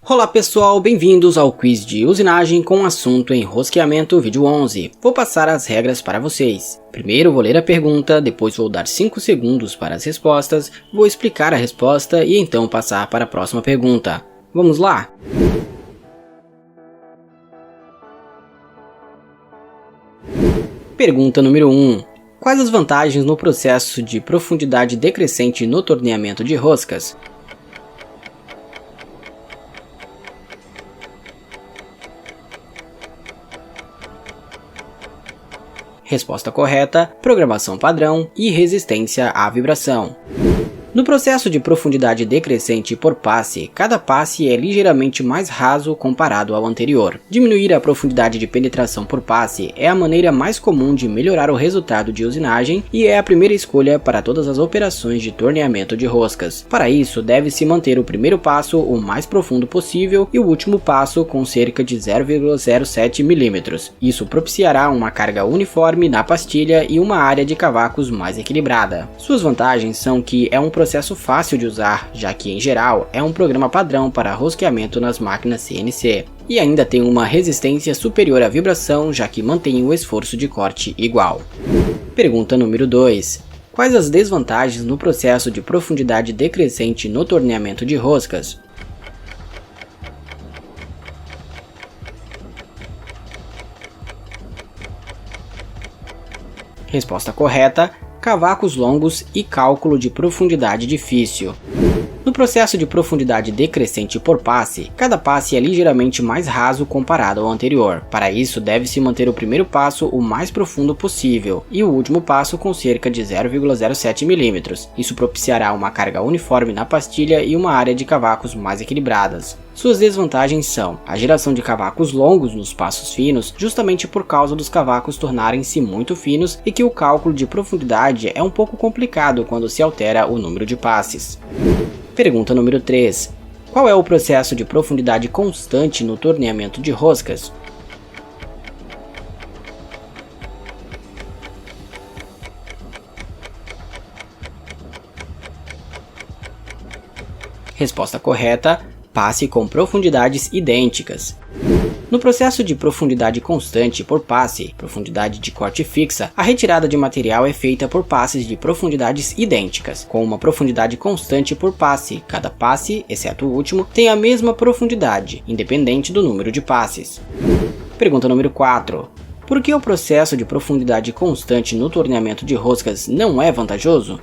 Olá pessoal, bem-vindos ao quiz de usinagem com assunto enrosqueamento vídeo 11. Vou passar as regras para vocês. Primeiro vou ler a pergunta, depois vou dar 5 segundos para as respostas, vou explicar a resposta e então passar para a próxima pergunta. Vamos lá? Pergunta número 1. Quais as vantagens no processo de profundidade decrescente no torneamento de roscas? Resposta correta: programação padrão e resistência à vibração. No processo de profundidade decrescente por passe, cada passe é ligeiramente mais raso comparado ao anterior. Diminuir a profundidade de penetração por passe é a maneira mais comum de melhorar o resultado de usinagem e é a primeira escolha para todas as operações de torneamento de roscas. Para isso, deve-se manter o primeiro passo o mais profundo possível e o último passo com cerca de 0,07 mm. Isso propiciará uma carga uniforme na pastilha e uma área de cavacos mais equilibrada. Suas vantagens são que é um processo fácil de usar, já que em geral é um programa padrão para rosqueamento nas máquinas CNC. E ainda tem uma resistência superior à vibração, já que mantém o esforço de corte igual. Pergunta número 2. Quais as desvantagens no processo de profundidade decrescente no torneamento de roscas? Resposta correta: cavacos longos e cálculo de profundidade difícil. No processo de profundidade decrescente por passe, cada passe é ligeiramente mais raso comparado ao anterior. Para isso, deve-se manter o primeiro passo o mais profundo possível e o último passo com cerca de 0,07 mm. Isso propiciará uma carga uniforme na pastilha e uma área de cavacos mais equilibradas. Suas desvantagens são a geração de cavacos longos nos passos finos, justamente por causa dos cavacos tornarem-se muito finos e que o cálculo de profundidade é um pouco complicado quando se altera o número de passes. Pergunta número 3. Qual é o processo de profundidade constante no torneamento de roscas? Resposta correta: passe com profundidades idênticas. No processo de profundidade constante por passe, profundidade de corte fixa, a retirada de material é feita por passes de profundidades idênticas, com uma profundidade constante por passe. Cada passe, exceto o último, tem a mesma profundidade, independente do número de passes. Pergunta número 4. Por que o processo de profundidade constante no torneamento de roscas não é vantajoso?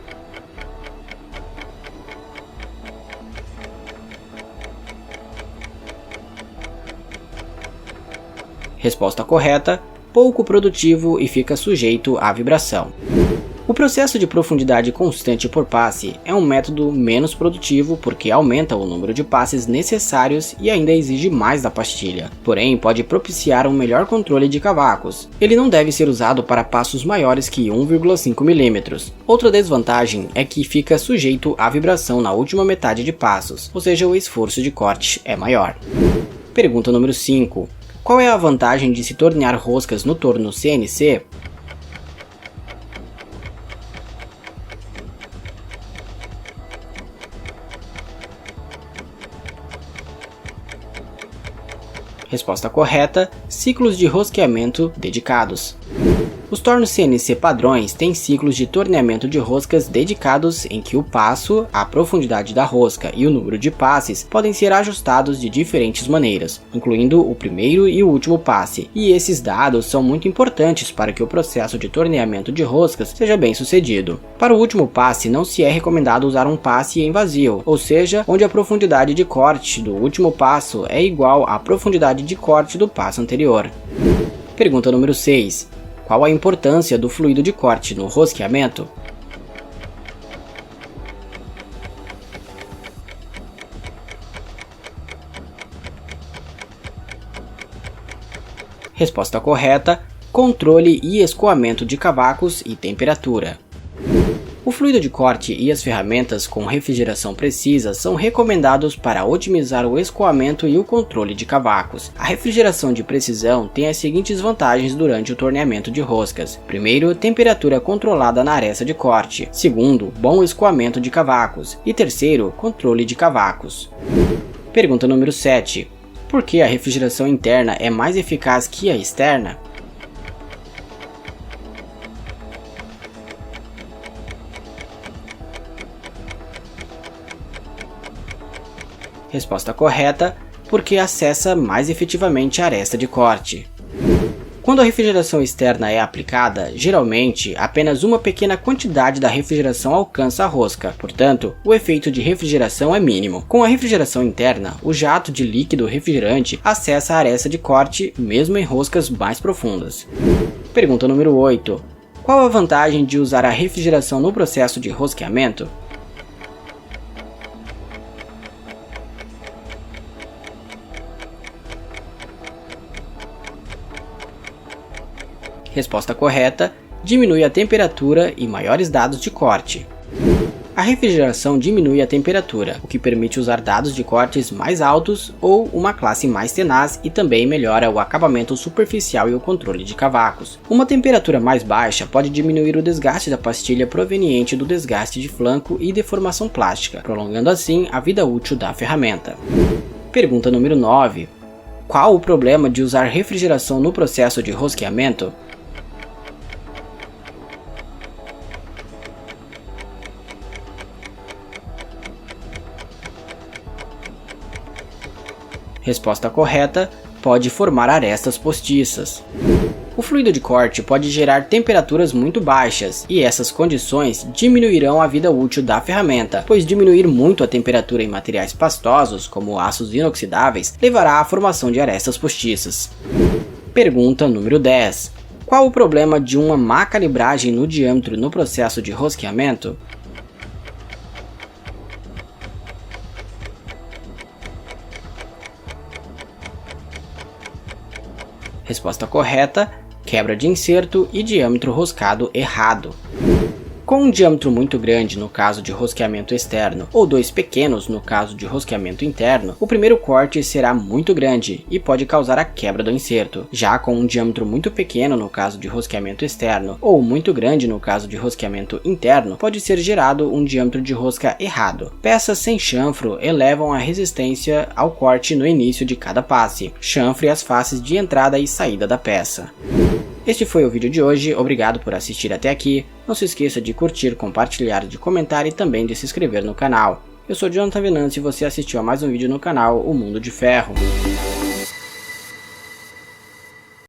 Resposta correta: pouco produtivo e fica sujeito à vibração. O processo de profundidade constante por passe é um método menos produtivo porque aumenta o número de passes necessários e ainda exige mais da pastilha, porém pode propiciar um melhor controle de cavacos. Ele não deve ser usado para passos maiores que 1,5 mm. Outra desvantagem é que fica sujeito à vibração na última metade de passos, ou seja, o esforço de corte é maior. Pergunta número 5. Qual é a vantagem de se tornear roscas no torno CNC? Resposta correta: ciclos de rosqueamento dedicados. Os tornos CNC padrões têm ciclos de torneamento de roscas dedicados em que o passo, a profundidade da rosca e o número de passes podem ser ajustados de diferentes maneiras, incluindo o primeiro e o último passe, e esses dados são muito importantes para que o processo de torneamento de roscas seja bem sucedido. Para o último passe não se é recomendado usar um passe em vazio, ou seja, onde a profundidade de corte do último passo é igual à profundidade de corte do passo anterior. Pergunta número 6. Qual a importância do fluido de corte no rosqueamento? Resposta correta: controle e escoamento de cavacos e temperatura. O fluido de corte e as ferramentas com refrigeração precisa são recomendados para otimizar o escoamento e o controle de cavacos. A refrigeração de precisão tem as seguintes vantagens durante o torneamento de roscas. Primeiro, temperatura controlada na aresta de corte. Segundo, bom escoamento de cavacos. E terceiro, controle de cavacos. Pergunta número 7. Por que a refrigeração interna é mais eficaz que a externa? Resposta correta, porque acessa mais efetivamente a aresta de corte. Quando a refrigeração externa é aplicada, geralmente apenas uma pequena quantidade da refrigeração alcança a rosca, portanto, o efeito de refrigeração é mínimo. Com a refrigeração interna, o jato de líquido refrigerante acessa a aresta de corte, mesmo em roscas mais profundas. Pergunta número 8. Qual a vantagem de usar a refrigeração no processo de rosqueamento? Resposta correta, diminui a temperatura e maiores dados de corte. A refrigeração diminui a temperatura, o que permite usar dados de cortes mais altos ou uma classe mais tenaz e também melhora o acabamento superficial e o controle de cavacos. Uma temperatura mais baixa pode diminuir o desgaste da pastilha proveniente do desgaste de flanco e deformação plástica, prolongando assim a vida útil da ferramenta. Pergunta número 9. Qual o problema de usar refrigeração no processo de rosqueamento? Resposta correta, pode formar arestas postiças. O fluido de corte pode gerar temperaturas muito baixas, e essas condições diminuirão a vida útil da ferramenta, pois diminuir muito a temperatura em materiais pastosos, como aços inoxidáveis, levará à formação de arestas postiças. Pergunta número 10. Qual o problema de uma má calibragem no diâmetro no processo de rosqueamento? Resposta correta, quebra de inserto e diâmetro roscado errado. Com um diâmetro muito grande no caso de rosqueamento externo ou dois pequenos no caso de rosqueamento interno, o primeiro corte será muito grande e pode causar a quebra do inserto. Já com um diâmetro muito pequeno no caso de rosqueamento externo ou muito grande no caso de rosqueamento interno, pode ser gerado um diâmetro de rosca errado. Peças sem chanfro elevam a resistência ao corte no início de cada passe. Chanfre as faces de entrada e saída da peça. Este foi o vídeo de hoje, obrigado por assistir até aqui, não se esqueça de curtir, compartilhar, de comentar e também de se inscrever no canal. Eu sou Jonathan Venâncio e você assistiu a mais um vídeo no canal O Mundo de Ferro.